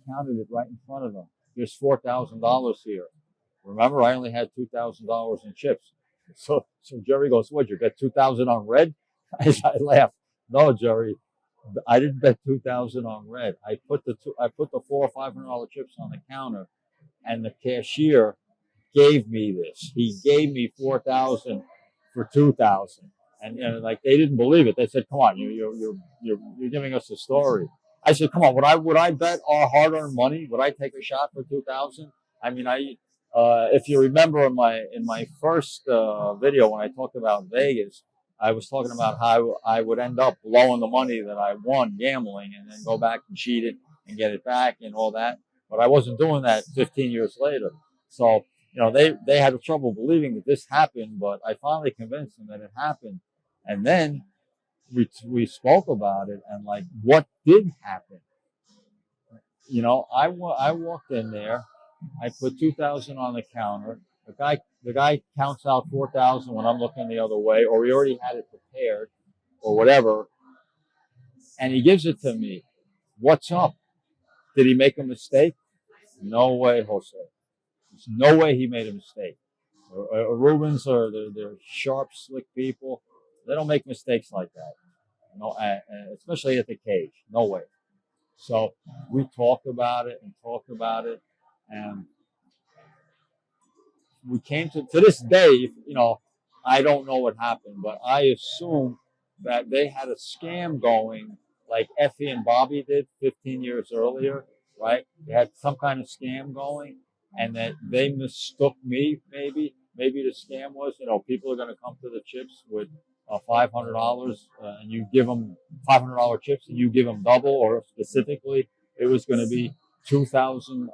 counted it right in front of them. There's $4,000 here. Remember, I only had $2,000 in chips. So Jerry goes, "What? You bet 2,000 on red?" I laughed. "No, Jerry, I didn't bet 2,000 on red. I put the $400 or $500 chips on the counter, and the cashier gave me this. He gave me 4,000 for 2,000, and like they didn't believe it. They said, "Come on, you're giving us a story." I said, "Come on, would I bet our hard-earned money? Would I take a shot for 2,000? I mean, if you remember in my first video when I talked about Vegas, I was talking about how I would end up blowing the money that I won gambling and then go back and cheat it and get it back and all that. But I wasn't doing that 15 years later. So, they had trouble believing that this happened, but I finally convinced them that it happened. And then we spoke about it and like what did happen. I walked in there. I put 2,000 on the counter. The guy counts out 4,000 when I'm looking the other way, or he already had it prepared, or whatever, and he gives it to me. "What's up? Did he make a mistake?" No way, Jose. There's no way he made a mistake. Rubens are they're sharp, slick people. They don't make mistakes like that. Especially at the cage. No way. So we talked about it, and we came to this day. I don't know what happened, but I assume that they had a scam going, like Effie and Bobby did 15 years earlier, right? They had some kind of scam going, and that they mistook me. Maybe the scam was, people are going to come to the chips with $500, and you give them $500 chips, and you give them double, or specifically, it was going to be 2,000